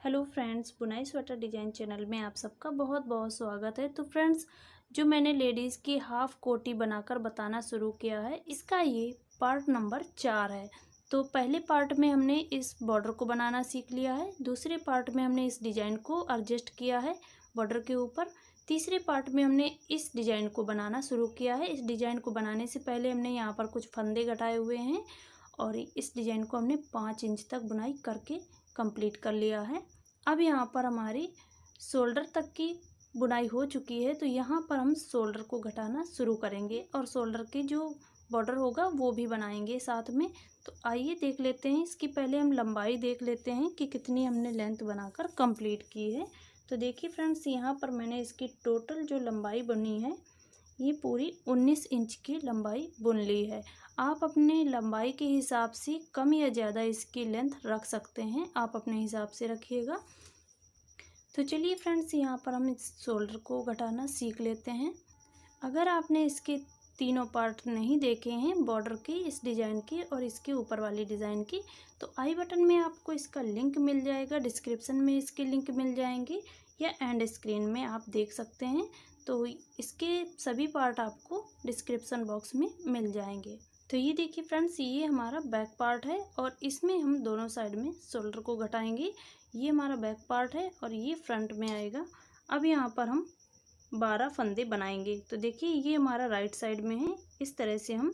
Hello friends, बुनाई sweater design channel में आप सबका बहुत बहुत स्वागत है। तो फ्रेंड्स, जो मैंने लेडीज़ की हाफ कोटी बनाकर बताना शुरू किया है, इसका ये पार्ट नंबर 4 है। तो पहले पार्ट में हमने इस बॉर्डर को बनाना सीख लिया है, दूसरे पार्ट में हमने इस डिज़ाइन को एडजस्ट किया है बॉर्डर के ऊपर, तीसरे पार्ट में हमने इस डिज़ाइन को बनाना शुरू किया है। इस डिज़ाइन को बनाने से पहले हमने यहाँ पर कुछ फंदे घटाए हुए हैं और इस डिज़ाइन को हमने 5 इंच तक बुनाई करके कंप्लीट कर लिया है। अब यहाँ पर हमारी शोल्डर तक की बुनाई हो चुकी है, तो यहाँ पर हम शोल्डर को घटाना शुरू करेंगे और शोल्डर के जो बॉर्डर होगा वो भी बनाएंगे साथ में। तो आइए देख लेते हैं, इसकी पहले हम लंबाई देख लेते हैं कि कितनी हमने लेंथ बनाकर कंप्लीट की है। तो देखिए फ्रेंड्स, यहाँ पर मैंने इसकी टोटल जो लंबाई बुनी है ये पूरी 19 इंच की लंबाई बुन ली है। आप अपने लंबाई के हिसाब से कम या ज़्यादा इसकी लेंथ रख सकते हैं, आप अपने हिसाब से रखिएगा। तो चलिए फ्रेंड्स, यहाँ पर हम इस शोल्डर को घटाना सीख लेते हैं। अगर आपने इसके तीनों पार्ट नहीं देखे हैं, बॉर्डर की, इस डिज़ाइन की और इसके ऊपर वाली डिज़ाइन की, तो आई बटन में आपको इसका लिंक मिल जाएगा, डिस्क्रिप्शन में इसके लिंक मिल जाएंगे या एंड स्क्रीन में आप देख सकते हैं। तो इसके सभी पार्ट आपको डिस्क्रिप्शन बॉक्स में मिल जाएंगे। तो ये देखिए फ्रेंड्स, ये हमारा बैक पार्ट है और इसमें हम दोनों साइड में शोल्डर को घटाएंगे। ये हमारा बैक पार्ट है और ये फ्रंट में आएगा। अब यहाँ पर हम 12 फंदे बनाएंगे। तो देखिए, ये हमारा राइट साइड में है। इस तरह से हम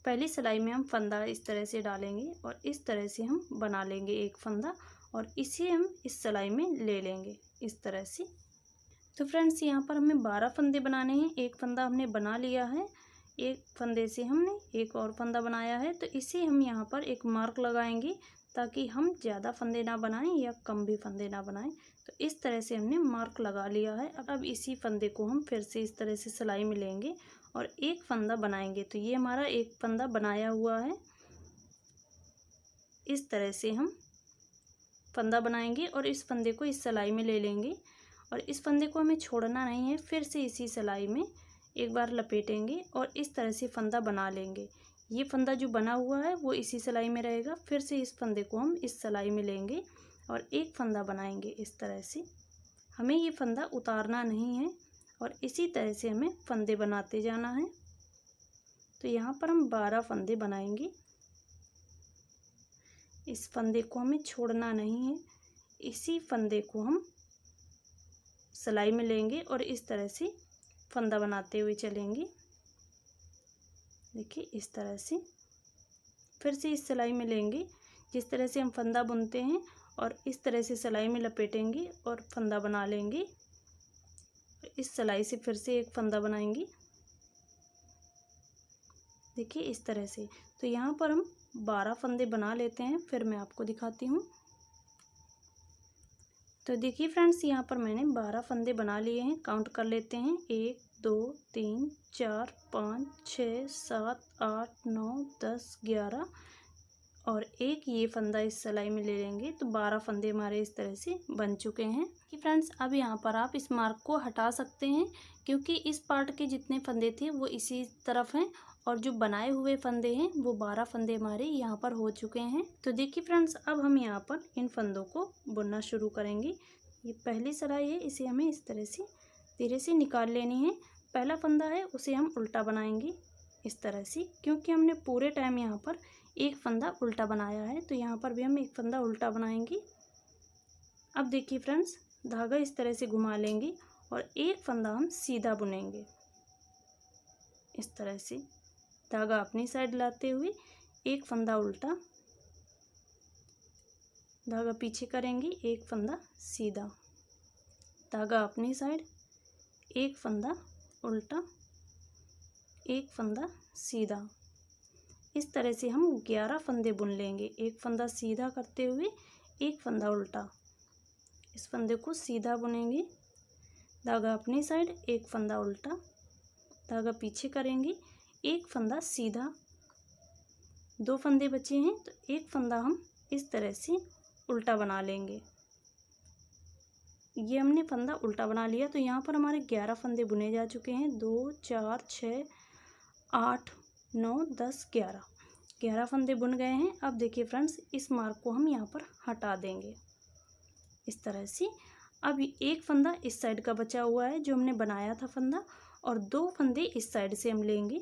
पहली सिलाई में हम फंदा इस तरह से डालेंगे और इस तरह से हम बना लेंगे एक फंदा और इसे हम इस सिलाई में ले लेंगे इस तरह से। तो फ्रेंड्स, यहाँ पर हमें 12 फंदे बनाने हैं। एक फंदा हमने बना लिया है, एक फंदे से हमने एक और फंदा बनाया है, तो इसे हम यहाँ पर एक मार्क लगाएंगे ताकि हम ज़्यादा फंदे ना बनाएं या कम भी फंदे ना बनाएं। तो इस तरह से हमने मार्क लगा लिया है। अब इसी फंदे को हम फिर से इस तरह से सिलाई में लेंगे और एक फंदा बनाएंगे। तो ये हमारा एक फंदा बनाया हुआ है। इस तरह से हम फंदा बनाएंगे और इस फंदे को इस सिलाई में ले लेंगे और इस फंदे को हमें छोड़ना नहीं है। फिर से इसी सिलाई में एक बार लपेटेंगे और इस तरह से फंदा बना लेंगे। ये फंदा जो बना हुआ है वो इसी सिलाई में रहेगा। फिर से इस फंदे को हम इस सिलाई में लेंगे और एक फंदा बनाएंगे इस तरह से। हमें ये फंदा उतारना नहीं है और इसी तरह से हमें फंदे बनाते जाना है। तो यहाँ पर हम 12 फंदे बनाएंगे। इस फंदे को हमें छोड़ना नहीं है। इसी फंदे को हम सिलाई में लेंगे और इस तरह से फंदा बनाते हुए चलेंगे। देखिए, इस तरह से फिर से इस सिलाई में लेंगे जिस तरह से हम फंदा बुनते हैं और इस तरह से सिलाई में लपेटेंगे और फंदा बना लेंगे। इस सिलाई से फिर से एक फंदा बनाएंगे। देखिए, इस तरह से। तो यहाँ पर हम 12 फंदे बना लेते हैं, फिर मैं आपको दिखाती हूँ। तो देखिए फ्रेंड्स, यहाँ पर मैंने 12 फंदे बना लिए हैं। काउंट कर लेते हैं, 1 2 3 4 5 6 7 8 9 10 11 और एक ये फंदा इस सिलाई में ले लेंगे। तो 12 फंदे हमारे इस तरह से बन चुके हैं कि फ्रेंड्स, अब यहाँ पर आप इस मार्क को हटा सकते हैं क्योंकि इस पार्ट के जितने फंदे थे वो इसी तरफ हैं और जो बनाए हुए फंदे हैं वो 12 फंदे हमारे यहाँ पर हो चुके हैं। तो देखिए फ्रेंड्स, अब हम यहाँ पर इन फंदों को बुनना शुरू करेंगे। ये पहली सिलाई है, इसे हमें इस तरह से धीरे से निकाल लेनी है। पहला फंदा है उसे हम उल्टा बनाएंगे इस तरह से, क्योंकि हमने पूरे टाइम यहाँ पर एक फंदा उल्टा बनाया है, तो यहाँ पर भी हम एक फंदा उल्टा बनाएंगे। अब देखिए फ्रेंड्स, धागा इस तरह से घुमा लेंगे और एक फंदा हम सीधा बुनेंगे इस तरह से। धागा अपनी साइड लाते हुए एक फंदा उल्टा, धागा पीछे करेंगे, एक फंदा सीधा, धागा अपनी साइड, एक फंदा उल्टा, एक फंदा सीधा। इस तरह से हम 11 फंदे बुन लेंगे, एक फंदा सीधा करते हुए एक फंदा उल्टा। इस फंदे को सीधा बुनेंगे, धागा अपनी साइड, एक फंदा उल्टा, धागा पीछे करेंगे, एक फंदा सीधा। 2 फंदे बचे हैं तो एक फंदा हम इस तरह से उल्टा बना लेंगे। ये हमने फंदा उल्टा बना लिया। तो यहाँ पर हमारे 11 फंदे बुने जा चुके हैं। 2 4 6 8 9 10 11 फंदे बुन गए हैं। अब देखिए फ्रेंड्स, इस मार्क को हम यहाँ पर हटा देंगे इस तरह से। अब एक फंदा इस साइड का बचा हुआ है जो हमने बनाया था फंदा, और 2 फंदे इस साइड से हम लेंगे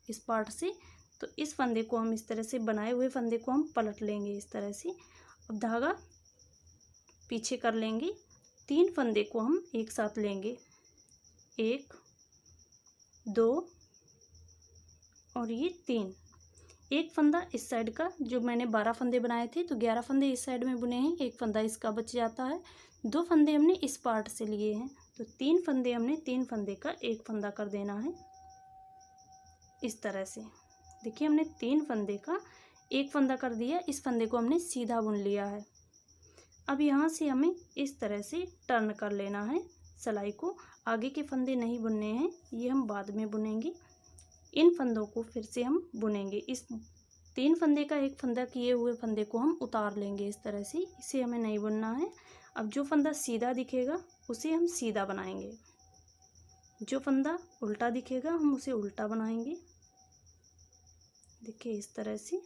इस पार्ट से। तो इस फंदे को हम इस तरह से, बनाए हुए फंदे को हम पलट लेंगे इस तरह से। अब धागा पीछे कर लेंगे, 3 फंदे को हम एक साथ लेंगे, 1 2 और ये 3। एक फंदा इस साइड का, जो मैंने 12 फंदे बनाए थे तो 11 फंदे इस साइड में बुने हैं, एक फंदा इसका बच जाता है। 2 फंदे हमने इस पार्ट से लिए हैं, तो 3 फंदे हमने 3 फंदे का एक फंदा कर देना है इस तरह से। देखिए हमने 3 फंदे का एक फंदा कर दिया, इस फंदे को हमने सीधा बुन लिया है। अब यहाँ से हमें इस तरह से टर्न कर लेना है सिलाई को। आगे के फंदे नहीं बुनने हैं, ये हम बाद में बुनेंगे। इन फंदों को फिर से हम बुनेंगे। इस 3 फंदे का एक फंदा किए हुए फंदे को हम उतार लेंगे इस तरह से, इसे हमें नहीं बुनना है। अब जो फंदा सीधा दिखेगा उसे हम सीधा बनाएंगे, जो फंदा उल्टा दिखेगा हम उसे उल्टा बनाएंगे। देखिए इस तरह से,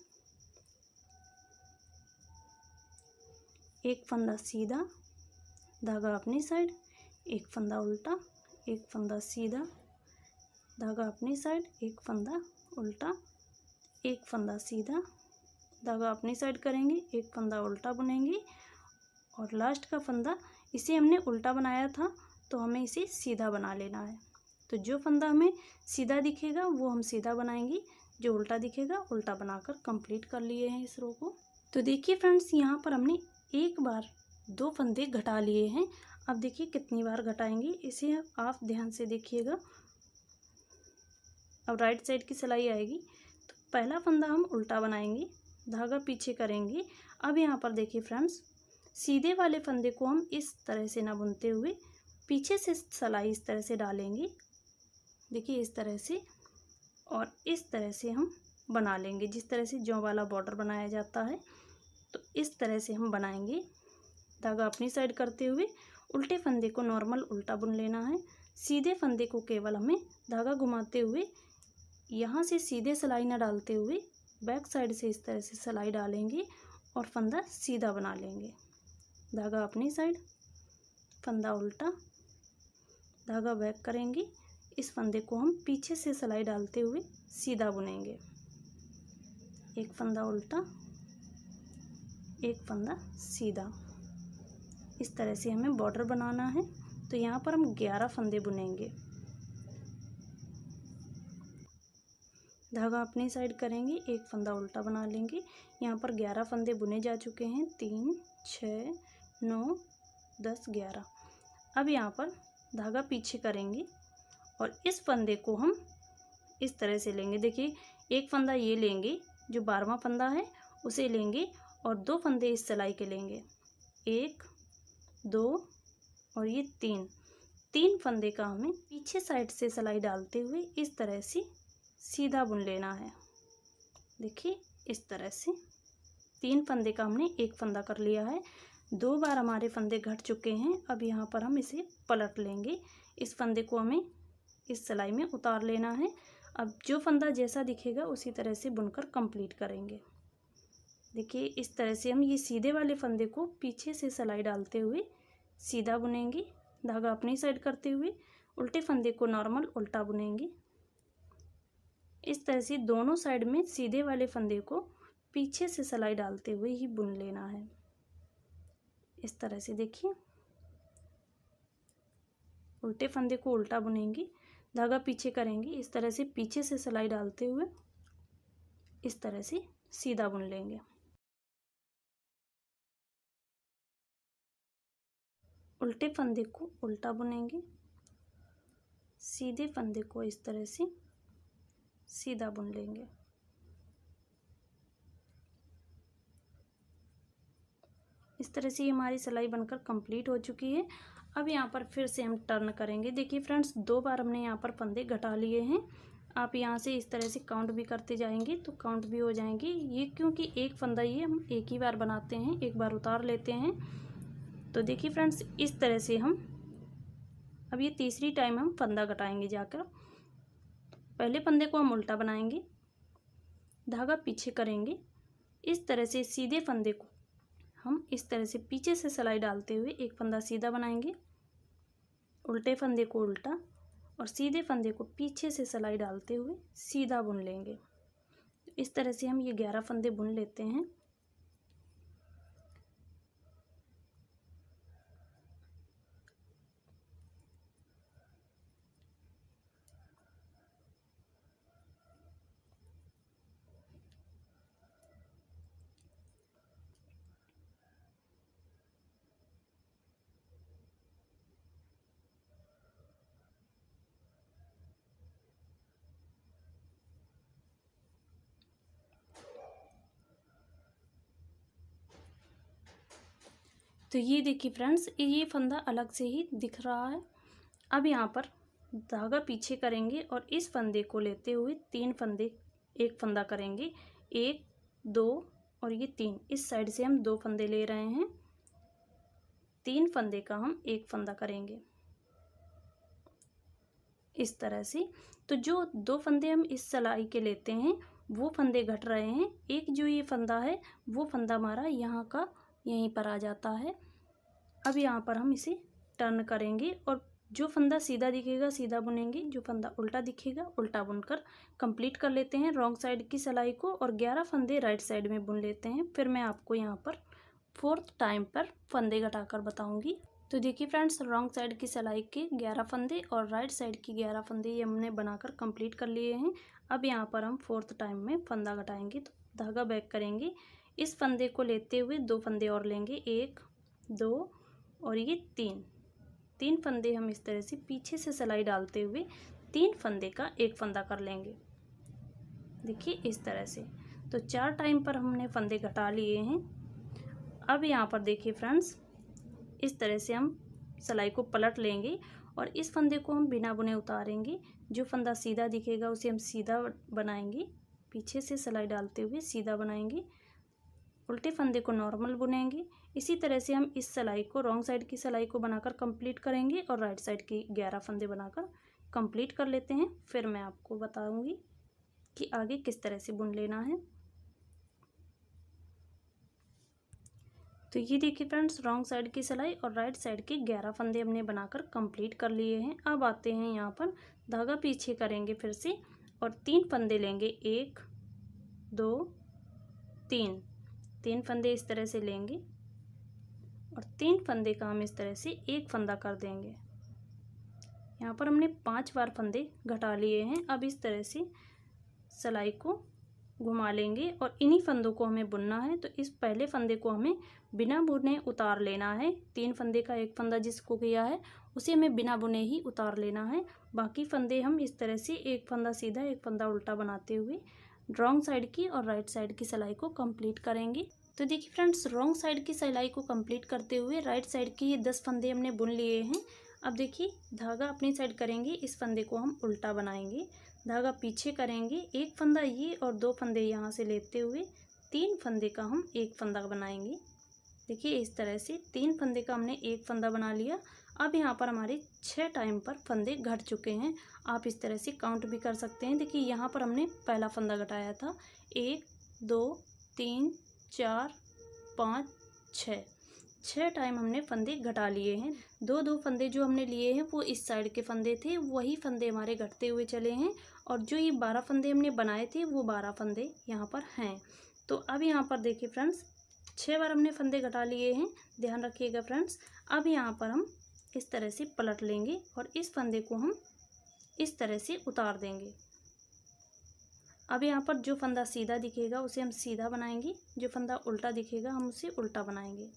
एक फंदा सीधा, धागा अपनी साइड, एक फंदा उल्टा, एक फंदा सीधा, धागा अपनी साइड, एक फंदा उल्टा, एक फंदा सीधा, धागा अपनी साइड करेंगे, एक फंदा उल्टा बुनेंगे, और लास्ट का फंदा, इसे हमने उल्टा बनाया था तो हमें इसे सीधा बना लेना है। तो जो फंदा हमें सीधा दिखेगा वो हम सीधा बनाएंगे, जो उल्टा दिखेगा उल्टा बनाकर कंप्लीट कर लिए हैं इस रो को। तो देखिए फ्रेंड्स, यहाँ पर हमने एक बार 2 फंदे घटा लिए हैं। अब देखिए कितनी बार घटाएंगे, इसे आप ध्यान से देखिएगा। अब राइट साइड की सिलाई आएगी, तो पहला फंदा हम उल्टा बनाएंगे, धागा पीछे करेंगे। अब यहाँ पर देखिए फ्रेंड्स, सीधे वाले फंदे को हम इस तरह से ना बुनते हुए पीछे से सिलाई इस तरह से डालेंगे, देखिए इस तरह से, और इस तरह से हम बना लेंगे, जिस तरह से जौ वाला बॉर्डर बनाया जाता है तो इस तरह से हम बनाएंगे। धागा अपनी साइड करते हुए उल्टे फंदे को नॉर्मल उल्टा बुन लेना है, सीधे फंदे को केवल हमें धागा घुमाते हुए यहाँ से सीधे सिलाई ना डालते हुए बैक साइड से इस तरह से सिलाई डालेंगे और फंदा सीधा बना लेंगे। धागा अपनी साइड, फंदा उल्टा, धागा बैक करेंगे, इस फंदे को हम पीछे से सिलाई डालते हुए सीधा बुनेंगे। एक फंदा उल्टा, एक फंदा सीधा, इस तरह से हमें बॉर्डर बनाना है। तो यहाँ पर हम 11 फंदे बुनेंगे। धागा अपनी साइड करेंगे, एक फंदा उल्टा बना लेंगे। यहाँ पर 11 फंदे बुने जा चुके हैं, 3 6 9 10 11। अब यहाँ पर धागा पीछे करेंगे और इस फंदे को हम इस तरह से लेंगे। देखिए एक फंदा ये लेंगे, जो 12वां फंदा है उसे लेंगे, और 2 फंदे इस सिलाई के लेंगे, 1 2 और ये 3 फंदे का हमें पीछे साइड से सिलाई डालते हुए इस तरह से सीधा बुन लेना है। देखिए इस तरह से 3 फंदे का हमने एक फंदा कर लिया है। 2 बार हमारे फंदे घट चुके हैं। अब यहाँ पर हम इसे पलट लेंगे, इस फंदे को हमें इस सिलाई में उतार लेना है। अब जो फंदा जैसा दिखेगा उसी तरह से बुनकर कंप्लीट करेंगे। देखिए इस तरह से हम ये सीधे वाले फंदे को पीछे से सिलाई डालते हुए सीधा बुनेंगे, धागा अपनी साइड करते हुए उल्टे फंदे को नॉर्मल उल्टा बुनेंगे। इस तरह से दोनों साइड में सीधे वाले फंदे को पीछे से सिलाई डालते हुए ही बुन लेना है। इस तरह से देखिए, उल्टे फंदे को उल्टा बुनेंगे, धागा पीछे करेंगे, इस तरह से पीछे से सिलाई डालते हुए इस तरह से सीधा बुन लेंगे। उल्टे फंदे को उल्टा बुनेंगे, सीधे फंदे को इस तरह से सीधा बुन लेंगे। इस तरह से हमारी सिलाई बनकर कंप्लीट हो चुकी है। अब यहाँ पर फिर से हम टर्न करेंगे। देखिए फ्रेंड्स, 2 बार हमने यहाँ पर फंदे घटा लिए हैं। आप यहाँ से इस तरह से काउंट भी करते जाएंगे तो काउंट भी हो जाएंगे। ये क्योंकि एक फंदा ये हम एक ही बार बनाते हैं, एक बार उतार लेते हैं। तो देखिए फ्रेंड्स, इस तरह से हम अब ये तीसरी टाइम हम फंदा घटाएंगे जाकर। पहले फंदे को हम उल्टा बनाएंगे, धागा पीछे करेंगे, इस तरह से सीधे फंदे को हम इस तरह से पीछे से सिलाई डालते हुए एक फंदा सीधा बनाएंगे, उल्टे फंदे को उल्टा और सीधे फंदे को पीछे से सिलाई डालते हुए सीधा बुन लेंगे। इस तरह से हम ये 11 फंदे बुन लेते हैं। तो ये देखिए फ्रेंड्स, ये फंदा अलग से ही दिख रहा है। अब यहाँ पर धागा पीछे करेंगे और इस फंदे को लेते हुए 3 फंदे, एक फंदा करेंगे, 1 2 और ये 3। इस साइड से हम 2 फंदे ले रहे हैं, 3 फंदे का हम एक फंदा करेंगे इस तरह से। तो जो 2 फंदे हम इस सिलाई के लेते हैं वो फंदे घट रहे हैं। एक जो ये फंदा है वो फंदा हमारा यहाँ का यहीं पर आ जाता है। अब यहाँ पर हम इसे टर्न करेंगे और जो फंदा सीधा दिखेगा सीधा बुनेंगे, जो फंदा उल्टा दिखेगा उल्टा बुनकर कंप्लीट कर लेते हैं रॉन्ग साइड की सिलाई को और 11 फंदे राइट साइड में बुन लेते हैं। फिर मैं आपको यहाँ पर 4th टाइम पर फंदे घटाकर बताऊंगी। तो देखिए फ्रेंड्स, रॉन्ग साइड की सिलाई के 11 फंदे और राइट साइड की 11 फंदे ये हमने बनाकर कंप्लीट कर लिए हैं। अब यहाँ पर हम 4th टाइम में फंदा घटाएंगे। तो धागा बैक करेंगे, इस फंदे को लेते हुए 2 फंदे और लेंगे, 1 2 और ये 3 फंदे हम इस तरह से पीछे से सिलाई डालते हुए 3 फंदे का एक फंदा कर लेंगे। देखिए इस तरह से। तो 4 टाइम पर हमने फंदे घटा लिए हैं। अब यहाँ पर देखिए फ्रेंड्स, इस तरह से हम सिलाई को पलट लेंगे और इस फंदे को हम बिना बुने उतारेंगे। जो फंदा सीधा दिखेगा उसे हम सीधा बनाएंगे, पीछे से सिलाई डालते हुए सीधा बनाएंगे, उल्टे फंदे को नॉर्मल बुनेंगे। इसी तरह से हम इस सिलाई को रॉन्ग साइड की सिलाई को बनाकर कंप्लीट करेंगे और राइट साइड की 11 फंदे बनाकर कंप्लीट कर लेते हैं। फिर मैं आपको बताऊंगी कि आगे किस तरह से बुन लेना है। तो ये देखिए फ्रेंड्स, रॉन्ग साइड की सिलाई और राइट साइड के 11 फंदे हमने बनाकर कंप्लीट कर लिए हैं। अब आते हैं यहाँ पर, धागा पीछे करेंगे फिर से और 3 फंदे लेंगे, 1 2 3 फंदे इस तरह से लेंगे और 3 फंदे का हम इस तरह से एक फंदा कर देंगे। यहाँ पर हमने 5 बार फंदे घटा लिए हैं। अब इस तरह से सिलाई को घुमा लेंगे और इन्हीं फंदों को हमें बुनना है। तो इस पहले फंदे को हमें बिना बुने उतार लेना है। 3 फंदे का एक फंदा जिसको किया है उसे हमें बिना बुने ही उतार लेना है। बाकी फंदे हम इस तरह से एक फंदा सीधा एक फंदा उल्टा बनाते हुए रॉन्ग साइड की और राइट साइड की सिलाई को कंप्लीट करेंगे। तो देखिए फ्रेंड्स, रॉन्ग साइड की सिलाई को कंप्लीट करते हुए राइट साइड की ये 10 फंदे हमने बुन लिए हैं। अब देखिए, धागा अपनी साइड करेंगे, इस फंदे को हम उल्टा बनाएंगे, धागा पीछे करेंगे, एक फंदा ये और 2 फंदे यहाँ से लेते हुए 3 फंदे का हम एक फंदा बनाएंगे। देखिए इस तरह से 3 फंदे का हमने एक फंदा बना लिया। अब यहाँ पर हमारे 6 टाइम पर फंदे घट चुके हैं। आप इस तरह से काउंट भी कर सकते हैं। देखिए यहाँ पर हमने पहला फंदा घटाया था, 1 2 3 4 5 6 टाइम हमने फंदे घटा लिए हैं। 2 फंदे जो हमने लिए हैं वो इस साइड के फंदे थे, वही फंदे हमारे घटते हुए चले हैं और जो ये 12 फंदे हमने बनाए थे वो 12 फंदे यहाँ पर हैं। तो अब यहाँ पर देखिए फ्रेंड्स, 6 बार हमने फंदे घटा लिए हैं, ध्यान रखिएगा फ्रेंड्स। अब यहाँ पर हम इस तरह से पलट लेंगे और इस फंदे को हम इस तरह से उतार देंगे। अब यहाँ पर जो फंदा सीधा दिखेगा उसे हम सीधा बनाएंगे, जो फंदा उल्टा दिखेगा हम उसे उल्टा बनाएंगे।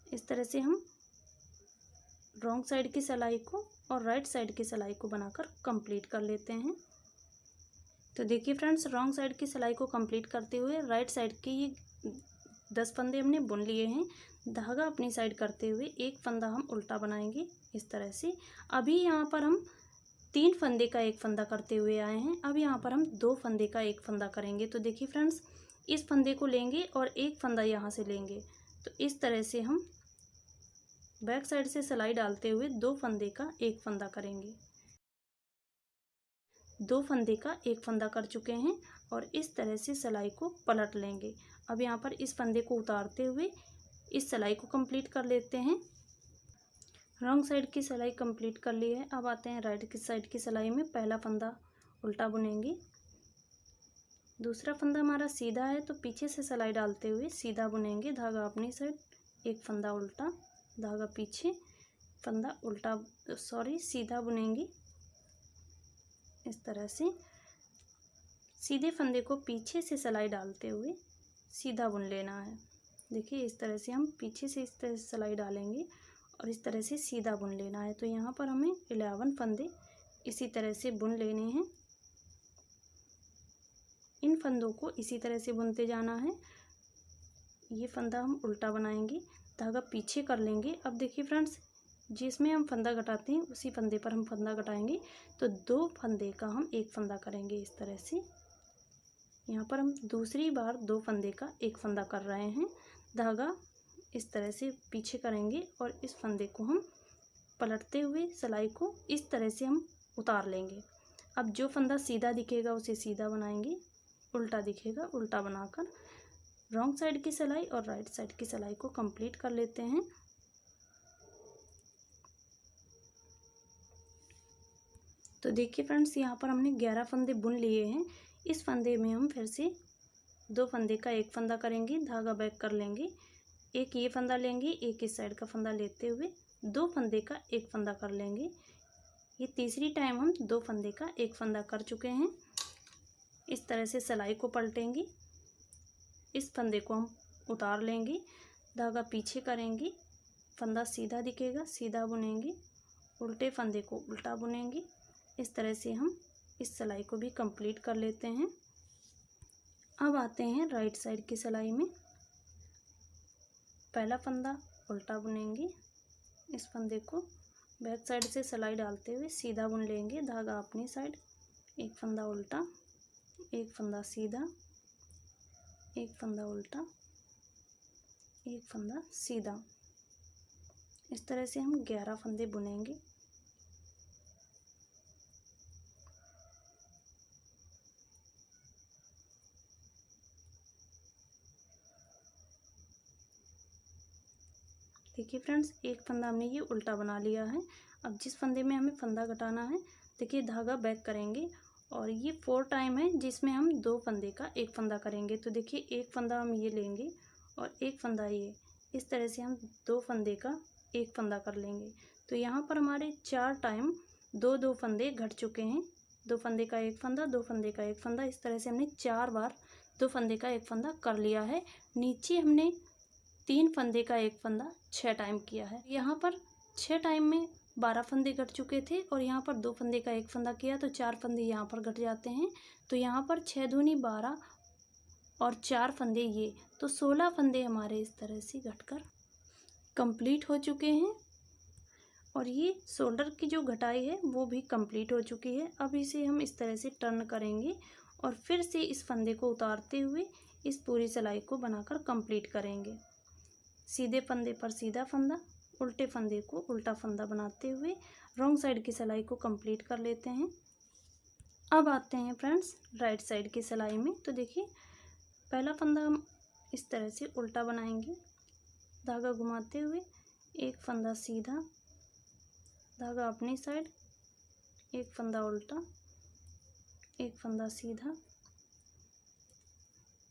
इस तरह से हम रॉन्ग साइड की सिलाई को और राइट साइड की सिलाई को बनाकर कंप्लीट कर लेते हैं। तो देखिए फ्रेंड्स, रॉन्ग साइड की सिलाई को कंप्लीट करते हुए राइट साइड के ये 10 फंदे हमने बुन लिए हैं। धागा अपनी साइड करते हुए एक फंदा हम उल्टा बनाएंगे इस तरह से। अभी यहाँ पर हम 3 फंदे का एक फंदा करते हुए आए हैं। अब यहाँ पर हम 2 फंदे का एक फंदा करेंगे। तो देखिए फ्रेंड्स, इस फंदे को लेंगे और एक फंदा यहाँ से लेंगे। तो इस तरह से हम बैक साइड से सिलाई डालते हुए 2 फंदे का एक फंदा करेंगे। 2 फंदे का एक फंदा कर चुके हैं और इस तरह से सिलाई को पलट लेंगे। अब यहाँ पर इस फंदे को उतारते हुए इस सिलाई को कंप्लीट कर लेते हैं। रॉन्ग साइड की सिलाई कंप्लीट कर ली है। अब आते हैं राइट की साइड की सिलाई में। पहला फंदा उल्टा बुनेंगे, दूसरा फंदा हमारा सीधा है तो पीछे से सिलाई डालते हुए सीधा बुनेंगे, धागा अपनी साइड, एक फंदा उल्टा, धागा पीछे, फंदा उल्टा सीधा बुनेंगे। इस तरह से सीधे फंदे को पीछे से सिलाई डालते हुए सीधा बुन लेना है। देखिए इस तरह से हम पीछे से इस तरह से सिलाई डालेंगे और इस तरह से सीधा बुन लेना है। तो यहाँ पर हमें 11 फंदे इसी तरह से बुन लेने हैं। इन फंदों को इसी तरह से बुनते जाना है। ये फंदा हम उल्टा बनाएंगे, धागा पीछे कर लेंगे। अब देखिए फ्रेंड्स, जिसमें हम फंदा घटाते हैं उसी फंदे पर हम फंदा घटाएंगे। तो 2 फंदे का हम एक फंदा करेंगे इस तरह से। यहाँ पर हम दूसरी बार 2 फंदे का एक फंदा कर रहे हैं। धागा इस तरह से पीछे करेंगे और इस फंदे को हम पलटते हुए सिलाई को इस तरह से हम उतार लेंगे। अब जो फंदा सीधा दिखेगा उसे सीधा बनाएंगे, उल्टा दिखेगा उल्टा बनाकर रॉन्ग साइड की सिलाई और राइट साइड की सिलाई को कंप्लीट कर लेते हैं। तो देखिए फ्रेंड्स, यहाँ पर हमने 11 फंदे बुन लिए हैं। इस फंदे में हम फिर से 2 फंदे का एक फंदा करेंगे, धागा बैक कर लेंगे, एक ये फंदा लेंगे, एक इस साइड का फंदा लेते हुए 2 फंदे का एक फंदा कर लेंगे। ये तीसरी टाइम हम 2 फंदे का एक फंदा कर चुके हैं। इस तरह से सिलाई को पलटेंगे, इस फंदे को हम उतार लेंगे, धागा पीछे करेंगे, फंदा सीधा दिखेगा सीधा बुनेंगे, उल्टे फंदे को उल्टा बुनेंगे। इस तरह से हम इस सिलाई को भी कंप्लीट कर लेते हैं। अब आते हैं राइट साइड की सिलाई में। पहला फंदा उल्टा बुनेंगे, इस फंदे को बैक साइड से सिलाई डालते हुए सीधा बुन लेंगे, धागा अपनी साइड, एक फंदा उल्टा, एक फंदा सीधा, एक फंदा उल्टा, एक फंदा सीधा। इस तरह से हम 11 फंदे बुनेंगे। देखिए फ्रेंड्स, एक फंदा हमने ये उल्टा बना लिया है। अब जिस फंदे में हमें फंदा घटाना है, देखिए धागा बैक करेंगे और ये 4 टाइम है जिसमें हम 2 फंदे का एक फंदा करेंगे। तो देखिए एक फंदा हम ये लेंगे और एक फंदा ये, इस तरह से हम 2 फंदे का एक फंदा कर लेंगे। तो यहाँ पर हमारे 4 टाइम 2-2 फंदे घट चुके हैं। 2 फंदे का एक फंदा, 2 फंदे का एक फंदा, इस तरह से हमने 4 बार 2 फंदे का एक फंदा कर लिया है। नीचे हमने 3 फंदे का एक फंदा 6 टाइम किया है। यहाँ पर 6 टाइम में 12 फंदे घट चुके थे और यहाँ पर 2 फंदे का एक फंदा किया तो 4 फंदे यहाँ पर घट जाते हैं। तो यहाँ पर 6 दूनी 12 और 4 फंदे ये, तो 16 फंदे हमारे इस तरह से घटकर कंप्लीट हो चुके हैं। और ये शोल्डर की जो घटाई है वो भी कंप्लीट हो चुकी है। अब इसे हम इस तरह से टर्न करेंगे और फिर से इस फंदे को उतारते हुए इस पूरी सिलाई को बनाकर कंप्लीट करेंगे। सीधे फंदे पर सीधा फंदा, उल्टे फंदे को उल्टा फंदा बनाते हुए रॉन्ग साइड की सिलाई को कंप्लीट कर लेते हैं। अब आते हैं फ्रेंड्स राइट साइड की सिलाई में। तो देखिए पहला फंदा हम इस तरह से उल्टा बनाएंगे, धागा घुमाते हुए एक फंदा सीधा, धागा अपनी साइड, एक फंदा उल्टा, एक फंदा सीधा,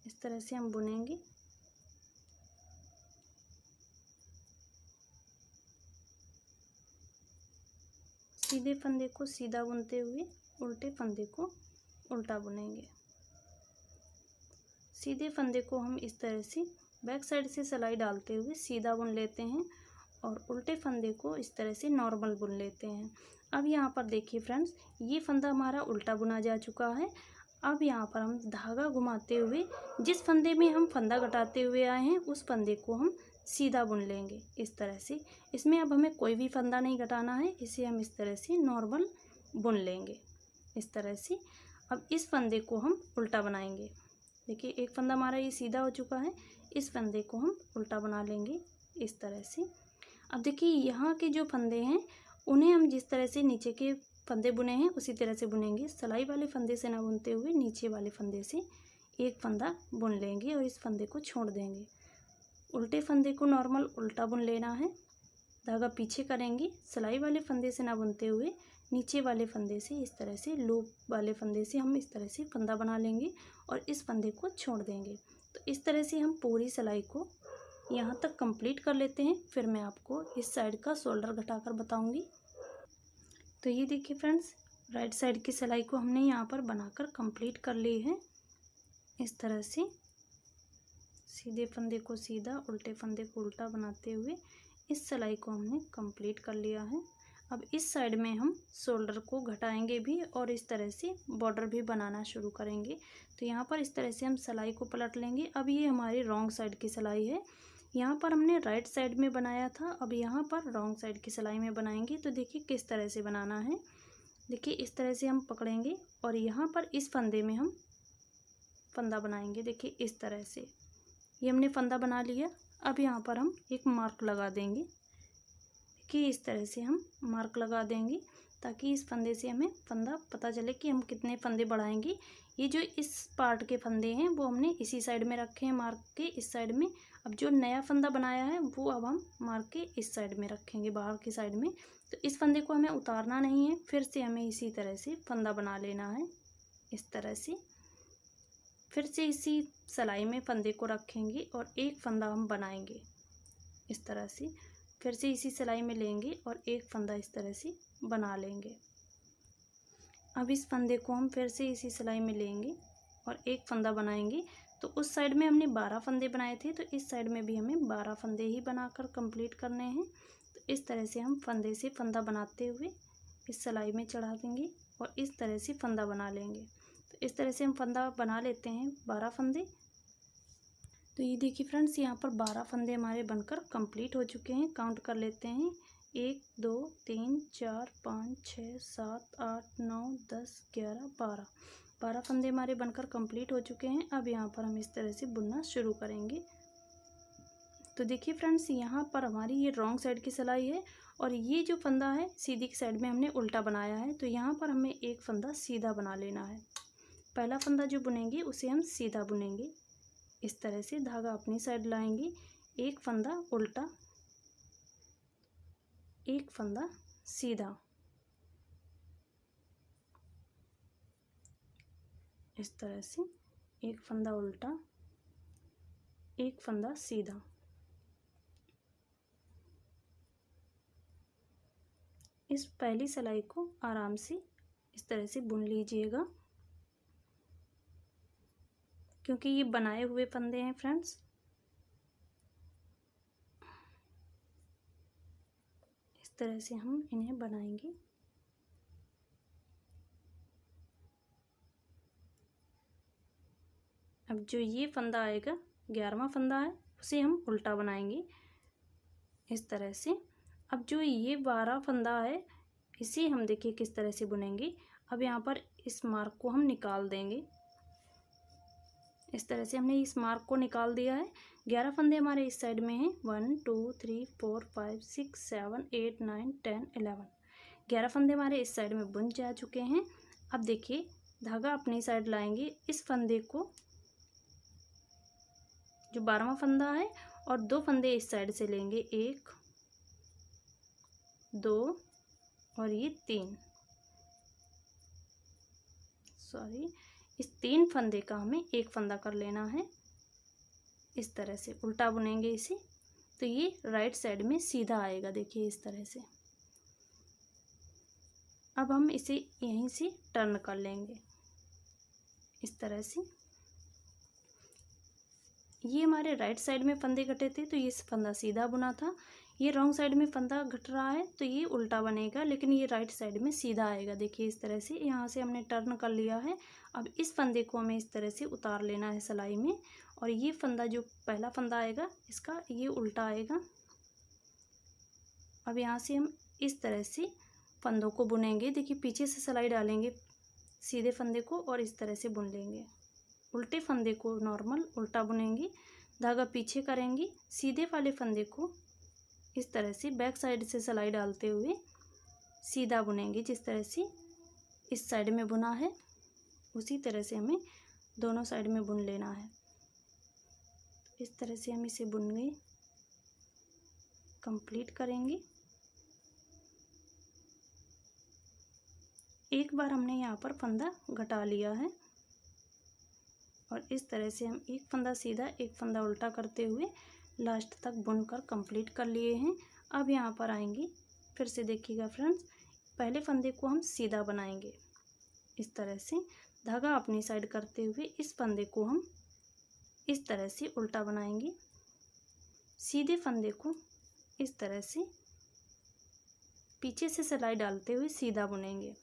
इस तरह से हम बुनेंगे। सीधे फंदे को सीधा बुनते हुए उल्टे फंदे को उल्टा बुनेंगे। सीधे फंदे को हम इस तरह से बैक साइड से सिलाई डालते हुए सीधा बुन लेते हैं और उल्टे फंदे को इस तरह से नॉर्मल बुन लेते हैं। अब यहाँ पर देखिए फ्रेंड्स, ये फंदा हमारा उल्टा बुना जा चुका है। अब यहाँ पर हम धागा घुमाते हुए जिस फंदे में हम फंदा घटाते हुए आए हैं उस फंदे को हम सीधा बुन लेंगे इस तरह से। इसमें अब हमें कोई भी फंदा नहीं घटाना है, इसे हम इस तरह से नॉर्मल बुन लेंगे इस तरह से। अब इस फंदे को हम उल्टा बनाएंगे। देखिए एक फंदा हमारा ये सीधा हो चुका है, इस फंदे को हम उल्टा बना लेंगे इस तरह से। अब देखिए यहाँ के जो फंदे हैं उन्हें हम जिस तरह से नीचे के फंदे बुने हैं उसी तरह से बुनेंगे। सिलाई वाले फंदे से ना बुनते हुए नीचे वाले फंदे से एक फंदा बुन लेंगे और इस फंदे को छोड़ देंगे। उल्टे फंदे को नॉर्मल उल्टा बुन लेना है। धागा पीछे करेंगे, सिलाई वाले फंदे से ना बुनते हुए नीचे वाले फंदे से, इस तरह से लूप वाले फंदे से हम इस तरह से फंदा बना लेंगे और इस फंदे को छोड़ देंगे। तो इस तरह से हम पूरी सिलाई को यहाँ तक कंप्लीट कर लेते हैं। फिर मैं आपको इस साइड का शोल्डर घटाकर बताऊंगी। तो ये देखिए फ्रेंड्स, राइट साइड की सिलाई को हमने यहाँ पर बनाकर कंप्लीट कर ली है। इस तरह से सीधे फंदे को सीधा, उल्टे फंदे को उल्टा बनाते हुए इस सिलाई को हमने कंप्लीट कर लिया है। अब इस साइड में हम शोल्डर को घटाएंगे भी और इस तरह से बॉर्डर भी बनाना शुरू करेंगे। तो यहाँ पर इस तरह से हम सिलाई को पलट लेंगे। अब ये हमारी रॉन्ग साइड की सिलाई है। यहाँ पर हमने राइट साइड में बनाया था, अब यहाँ पर रॉन्ग साइड की सिलाई में बनाएंगे। तो देखिए किस तरह से बनाना है। देखिए इस तरह से हम पकड़ेंगे और यहाँ पर इस फंदे में हम फंदा बनाएंगे। देखिए इस तरह से ये हमने फंदा बना लिया। अब यहाँ पर हम एक मार्क लगा देंगे कि इस तरह से हम मार्क लगा देंगे ताकि इस फंदे से हमें फंदा पता चले कि हम कितने फंदे बढ़ाएंगे। ये जो इस पार्ट के फंदे हैं वो हमने इसी साइड में रखे हैं, मार्क के इस साइड में। अब जो नया फंदा बनाया है वो अब हम मार्क के इस साइड में रखेंगे, बाहर की साइड में। तो इस फंदे को हमें उतारना नहीं है, फिर से हमें इसी तरह से फंदा बना लेना है। इस तरह से फिर से इसी सिलाई में फंदे को रखेंगे और एक फंदा हम बनाएंगे इस तरह से। फिर से इसी सिलाई में लेंगे और एक फंदा इस तरह से बना लेंगे। अब इस फंदे को हम फिर से इसी सिलाई में लेंगे और एक फंदा बनाएंगे। तो उस साइड में हमने 12 फंदे बनाए थे, तो इस साइड में भी हमें 12 फंदे ही बनाकर कंप्लीट करने हैं। तो इस तरह से हम फंदे से फंदा बनाते हुए इस सिलाई में चढ़ा देंगे और इस तरह से फंदा बना लेंगे। तो इस तरह से हम फंदा बना लेते हैं 12 फंदे। तो ये देखिए फ्रेंड्स, यहाँ पर 12 फंदे हमारे बनकर कंप्लीट हो चुके हैं। काउंट कर लेते हैं, 1 2 3 4 5 6 7 8 9 10 11 12 फंदे हमारे बनकर कंप्लीट हो चुके हैं। अब यहाँ पर हम इस तरह से बुनना शुरू करेंगे। तो देखिए फ्रेंड्स, यहाँ पर हमारी ये रॉन्ग साइड की सिलाई है और ये जो फंदा है सीधी की साइड में हमने उल्टा बनाया है। तो यहाँ पर हमें एक फंदा सीधा बना लेना है। पहला फंदा जो बुनेंगे उसे हम सीधा बुनेंगे। इस तरह से धागा अपनी साइड लाएंगे, एक फंदा उल्टा, एक फंदा सीधा। इस तरह से एक फंदा उल्टा, एक फंदा सीधा। इस पहली सिलाई को आराम से इस तरह से बुन लीजिएगा क्योंकि ये बनाए हुए फंदे हैं फ्रेंड्स। इस तरह से हम इन्हें बनाएंगे। अब जो ये फंदा आएगा 11वां फंदा है, उसे हम उल्टा बनाएंगे इस तरह से। अब जो ये 12 फंदा है इसे हम देखिए किस तरह से बुनेंगे। अब यहाँ पर इस मार्क को हम निकाल देंगे। इस तरह से हमने इस मार्क को निकाल दिया है। 11 फंदे हमारे इस साइड में हैं, 1 2 3 4 5 6 7 8 9 10 11। 11 फंदे हमारे इस साइड में बुन जा चुके हैं। अब देखिए धागा अपनी साइड लाएंगे, इस फंदे को जो 12वां फंदा है और 2 फंदे इस साइड से लेंगे, 1 2 और ये 3, इस 3 फंदे का हमें एक फंदा कर लेना है। इस तरह से उल्टा बुनेंगे इसे, तो ये राइट साइड में सीधा आएगा। देखिए इस तरह से। अब हम इसे यहीं से टर्न कर लेंगे इस तरह से। ये हमारे राइट साइड में फंदे घटे थे तो ये फंदा सीधा बुना था। ये रॉन्ग साइड में फंदा घट रहा है तो ये उल्टा बनेगा, लेकिन ये राइट साइड में सीधा आएगा। देखिए इस तरह से यहाँ से हमने टर्न कर लिया है। अब इस फंदे को हमें इस तरह से उतार लेना है सिलाई में, और ये फंदा जो पहला फंदा आएगा इसका ये उल्टा आएगा। अब यहाँ से हम इस तरह से फंदों को बुनेंगे। देखिए पीछे से सिलाई डालेंगे सीधे फंदे को और इस तरह से बुन लेंगे। उल्टे फंदे को नॉर्मल उल्टा बुनेंगे, धागा पीछे करेंगे, सीधे वाले फंदे को इस तरह से बैक साइड से सिलाई डालते हुए सीधा बुनेंगे। जिस तरह से इस साइड में बुना है उसी तरह से हमें दोनों साइड में बुन लेना है। इस तरह से हम इसे बुन के कंप्लीट करेंगे। एक बार हमने यहाँ पर फंदा घटा लिया है और इस तरह से हम एक फंदा सीधा एक फंदा उल्टा करते हुए लास्ट तक बुनकर कंप्लीट कर लिए हैं। अब यहाँ पर आएंगे, फिर से देखिएगा फ्रेंड्स, पहले फंदे को हम सीधा बनाएंगे। इस तरह से धागा अपनी साइड करते हुए इस फंदे को हम इस तरह से उल्टा बनाएंगे। सीधे फंदे को इस तरह से पीछे से सिलाई डालते हुए सीधा बुनेंगे।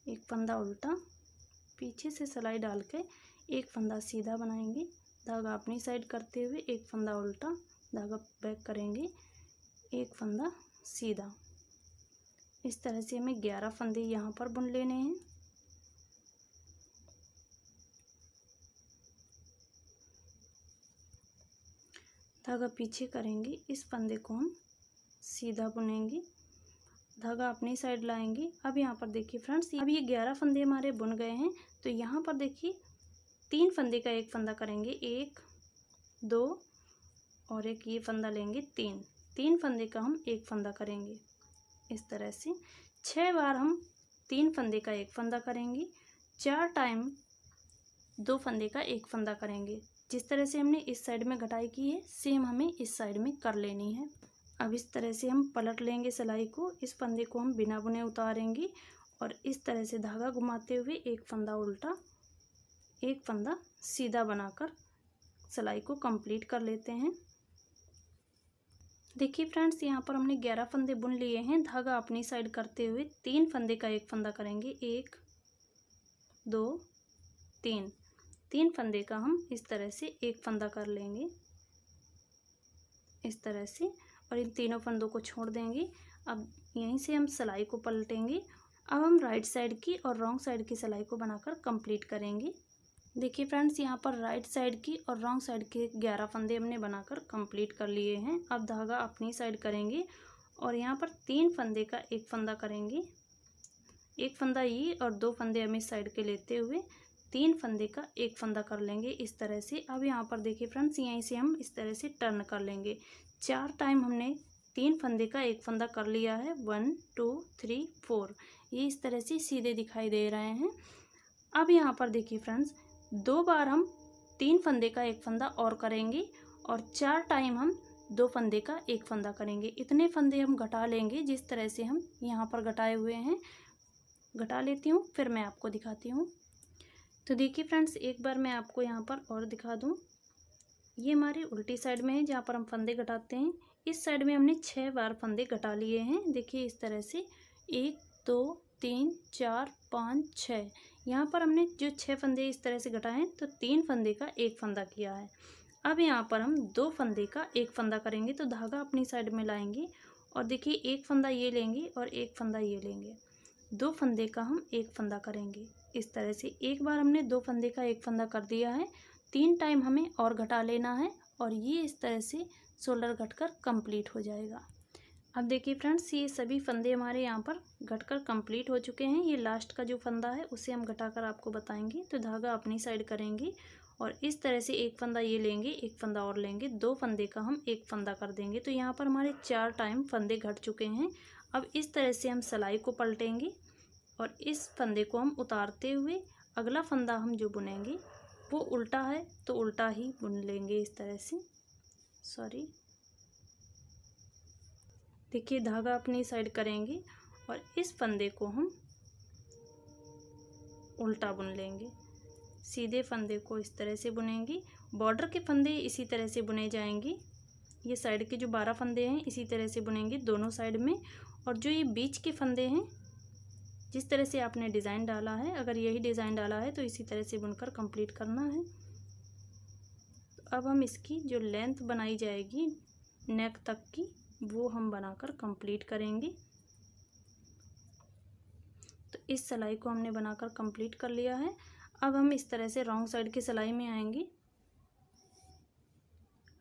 एक फंदा उल्टा, पीछे से सिलाई डाल के एक फंदा सीधा बनाएंगे। धागा अपनी साइड करते हुए एक फंदा उल्टा, धागा बैक करेंगे, एक फंदा सीधा। इस तरह से हमें 11 फंदे यहाँ पर बुन लेने हैं। धागा पीछे करेंगे, इस फंदे को हम सीधा बुनेंगे, धागा अपनी साइड लाएंगे। अब यहाँ पर देखिए फ्रेंड्स, अब ये 11 फंदे हमारे बुन गए हैं। तो यहाँ पर देखिए 3 फंदे का एक फंदा करेंगे, 1 2 और एक ये फंदा लेंगे, 3 फंदे का हम एक फंदा करेंगे। इस तरह से 6 बार हम 3 फंदे का एक फंदा करेंगे, 4 टाइम 2 फंदे का एक फंदा करेंगे। जिस तरह से हमने इस साइड में घटाई की है, सेम हमें इस साइड में कर लेनी है। अब इस तरह से हम पलट लेंगे सिलाई को, इस फंदे को हम बिना बुने उतारेंगे और इस तरह से धागा घुमाते हुए एक फंदा उल्टा एक फंदा सीधा बनाकर सिलाई को कंप्लीट कर लेते हैं। देखिए फ्रेंड्स, यहाँ पर हमने 11 फंदे बुन लिए हैं। धागा अपनी साइड करते हुए 3 फंदे का एक फंदा करेंगे, 1 2 3 फंदे का हम इस तरह से एक फंदा कर लेंगे, इस तरह से, और इन तीनों फंदों को छोड़ देंगे। अब यहीं से हम सिलाई को पलटेंगे। अब हम राइट साइड की और रॉन्ग साइड की सिलाई को बनाकर कंप्लीट करेंगे। देखिए फ्रेंड्स, यहाँ पर राइट साइड की और रॉन्ग साइड के 11 फंदे हमने बनाकर कंप्लीट कर लिए हैं। अब धागा अपनी साइड करेंगे और यहाँ पर 3 फंदे का एक फंदा करेंगे, एक फंदा ये और 2 फंदे हम इस साइड के लेते हुए 3 फंदे का एक फंदा कर लेंगे इस तरह से। अब यहाँ पर देखिए फ्रेंड्स, यहीं से हम इस तरह से टर्न कर लेंगे। 4 टाइम हमने 3 फंदे का एक फंदा कर लिया है, 1 2 3 4, ये इस तरह से सीधे दिखाई दे रहे हैं। अब यहाँ पर देखिए फ्रेंड्स, 2 बार हम 3 फंदे का एक फंदा और करेंगे और 4 टाइम हम 2 फंदे का एक फंदा करेंगे। इतने फंदे हम घटा लेंगे जिस तरह से हम यहाँ पर घटाए हुए हैं। घटा लेती हूँ, फिर मैं आपको दिखाती हूँ। तो देखिए फ्रेंड्स, एक बार मैं आपको यहाँ पर और दिखा दूँ। ये हमारी उल्टी साइड में है, जहाँ पर हम फंदे घटाते हैं। इस साइड में हमने 6 बार फंदे घटा लिए हैं। देखिए इस तरह से 1 2 3 4 5 6, यहाँ पर हमने जो 6 फंदे इस तरह से घटाए हैं, तो 3 फंदे का एक फंदा किया है। अब यहाँ पर हम 2 फंदे का एक फंदा करेंगे। तो धागा अपनी साइड में लाएंगे और देखिए एक फंदा ये लेंगे और एक फंदा ये लेंगे, 2 फंदे का हम एक फंदा करेंगे। इस तरह से एक बार हमने 2 फंदे का एक फंदा कर दिया है, 3 टाइम हमें और घटा लेना है और ये इस तरह से शोल्डर घटकर कंप्लीट हो जाएगा। अब देखिए फ्रेंड्स, ये सभी फंदे हमारे यहाँ पर घटकर कंप्लीट हो चुके हैं। ये लास्ट का जो फंदा है उसे हम घटाकर आपको बताएंगे। तो धागा अपनी साइड करेंगे और इस तरह से एक फंदा ये लेंगे, एक फंदा और लेंगे, 2 फंदे का हम एक फंदा कर देंगे। तो यहाँ पर हमारे 4 टाइम फंदे घट चुके हैं। अब इस तरह से हम सिलाई को पलटेंगे और इस फंदे को हम उतारते हुए अगला फंदा हम जो बुनेंगे वो उल्टा है तो उल्टा ही बुन लेंगे इस तरह से। देखिए धागा अपनी साइड करेंगे और इस फंदे को हम उल्टा बुन लेंगे। सीधे फंदे को इस तरह से बुनेंगे। बॉर्डर के फंदे इसी तरह से बुने जाएंगे। ये साइड के जो 12 फंदे हैं इसी तरह से बुनेंगे दोनों साइड में। और जो ये बीच के फंदे हैं, जिस तरह से आपने डिज़ाइन डाला है, अगर यही डिज़ाइन डाला है तो इसी तरह से बुनकर कंप्लीट करना है। तो अब हम इसकी जो लेंथ बनाई जाएगी नेक तक की, वो हम बनाकर कंप्लीट करेंगे। तो इस सिलाई को हमने बनाकर कंप्लीट कर लिया है। अब हम इस तरह से रॉन्ग साइड की सिलाई में आएंगे।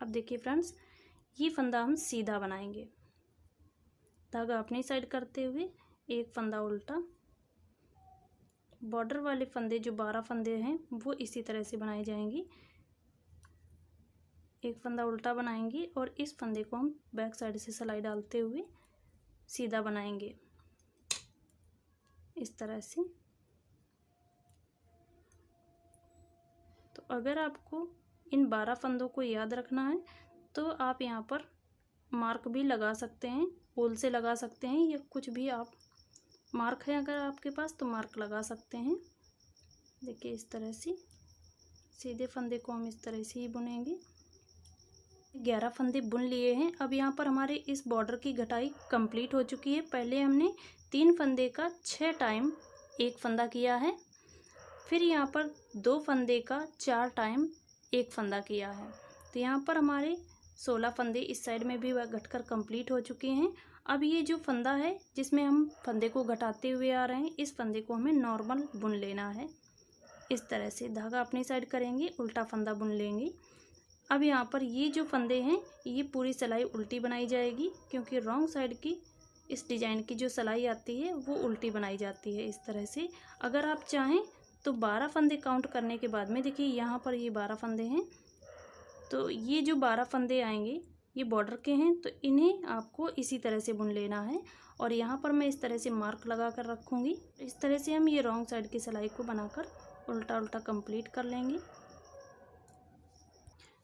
अब देखिए फ्रेंड्स, ये फंदा हम सीधा बनाएंगे। धागा अपनी साइड करते हुए एक फंदा उल्टा, बॉर्डर वाले फंदे जो 12 फंदे हैं वो इसी तरह से बनाई जाएंगी। एक फंदा उल्टा बनाएंगे और इस फंदे को हम बैक साइड से सिलाई डालते हुए सीधा बनाएंगे इस तरह से। तो अगर आपको इन 12 फंदों को याद रखना है तो आप यहाँ पर मार्क भी लगा सकते हैं, वूल से लगा सकते हैं या कुछ भी आप मार्क है अगर आपके पास तो मार्क लगा सकते हैं। देखिए इस तरह से सीधे फंदे को हम इस तरह से ही बुनेंगे। 11 फंदे बुन लिए हैं। अब यहाँ पर हमारे इस बॉर्डर की घटाई कंप्लीट हो चुकी है। पहले हमने 3 फंदे का 6 टाइम एक फंदा किया है, फिर यहाँ पर 2 फंदे का 4 टाइम एक फंदा किया है। तो यहाँ पर हमारे 16 फंदे इस साइड में भी घटकर कंप्लीट हो चुके हैं। अब ये जो फंदा है जिसमें हम फंदे को घटाते हुए आ रहे हैं, इस फंदे को हमें नॉर्मल बुन लेना है। इस तरह से धागा अपनी साइड करेंगे, उल्टा फंदा बुन लेंगे। अब यहाँ पर ये जो फंदे हैं ये पूरी सिलाई उल्टी बनाई जाएगी, क्योंकि रॉन्ग साइड की इस डिजाइन की जो सिलाई आती है वो उल्टी बनाई जाती है इस तरह से। अगर आप चाहें तो 12 फंदे काउंट करने के बाद में देखिए यहाँ पर ये 12 फंदे हैं, तो ये जो 12 फंदे आएंगे ये बॉर्डर के हैं, तो इन्हें आपको इसी तरह से बुन लेना है। और यहाँ पर मैं इस तरह से मार्क लगा कर रखूँगी। इस तरह से हम ये रॉन्ग साइड की सिलाई को बनाकर उल्टा उल्टा कंप्लीट कर लेंगे।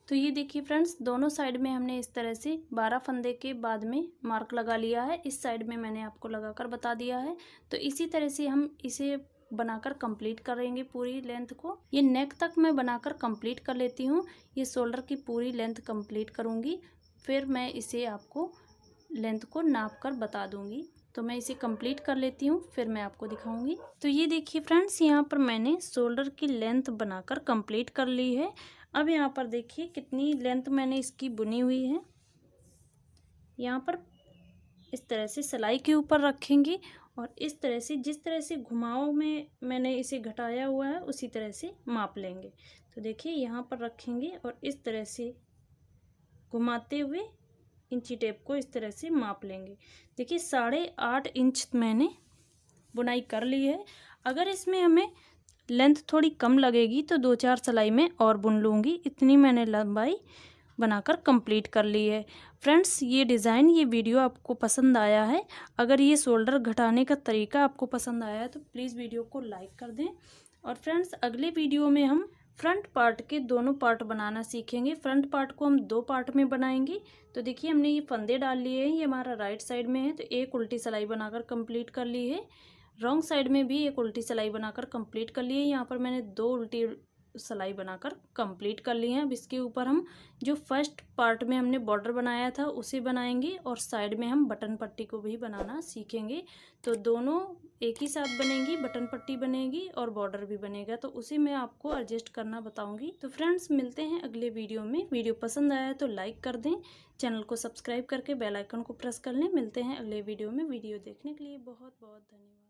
तो ये देखिए फ्रेंड्स, दोनों साइड में हमने इस तरह से 12 फंदे के बाद में मार्क लगा लिया है। इस साइड में मैंने आपको लगाकर बता दिया है। तो इसी तरह से हम इसे बनाकर कंप्लीट करेंगे पूरी लेंथ को। ये नेक तक मैं बनाकर कंप्लीट कर लेती हूँ। ये शोल्डर की पूरी लेंथ कंप्लीट करूँगी, फिर मैं इसे आपको लेंथ को नाप कर बता दूँगी। तो मैं इसे कंप्लीट कर लेती हूँ, फिर मैं आपको दिखाऊँगी। तो ये देखिए फ्रेंड्स, यहाँ पर मैंने शोल्डर की लेंथ बनाकर कंप्लीट कर ली है। अब यहाँ पर देखिए कितनी लेंथ मैंने इसकी बुनी हुई है। यहाँ पर इस तरह से सिलाई के ऊपर रखेंगे और इस तरह से जिस तरह से घुमाव में मैंने इसे घटाया हुआ है उसी तरह से माप लेंगे। तो देखिए यहाँ पर रखेंगे और इस तरह से घुमाते हुए इंची टेप को इस तरह से माप लेंगे। देखिए 8.5 इंच मैंने बुनाई कर ली है। अगर इसमें हमें लेंथ थोड़ी कम लगेगी तो 2-4 सिलाई में और बुन लूँगी। इतनी मैंने लंबाई बनाकर कंप्लीट कर ली है। फ्रेंड्स, ये डिज़ाइन, ये वीडियो आपको पसंद आया है, अगर ये शोल्डर घटाने का तरीका आपको पसंद आया है तो प्लीज़ वीडियो को लाइक कर दें। और फ्रेंड्स, अगले वीडियो में हम फ्रंट पार्ट के दोनों पार्ट बनाना सीखेंगे। फ्रंट पार्ट को हम 2 पार्ट में बनाएंगे। तो देखिए हमने ये फंदे डाल लिए हैं, ये हमारा राइट साइड में है, तो एक उल्टी सिलाई बनाकर कंप्लीट कर ली है। रॉन्ग साइड में भी एक उल्टी सिलाई बनाकर कंप्लीट कर ली है। यहाँ पर मैंने 2 उल्टी सिलाई बनाकर कंप्लीट कर ली है। अब इसके ऊपर हम जो फर्स्ट पार्ट में हमने बॉर्डर बनाया था उसे बनाएंगे और साइड में हम बटन पट्टी को भी बनाना सीखेंगे। तो दोनों एक ही साथ बनेंगी, बटन पट्टी बनेगी और बॉर्डर भी बनेगा, तो उसे मैं आपको एडजस्ट करना बताऊंगी। तो फ्रेंड्स, मिलते हैं अगले वीडियो में। वीडियो पसंद आया तो लाइक कर दें, चैनल को सब्सक्राइब करके बेल आइकन को प्रेस कर लें। मिलते हैं अगले वीडियो में। वीडियो देखने के लिए बहुत बहुत धन्यवाद।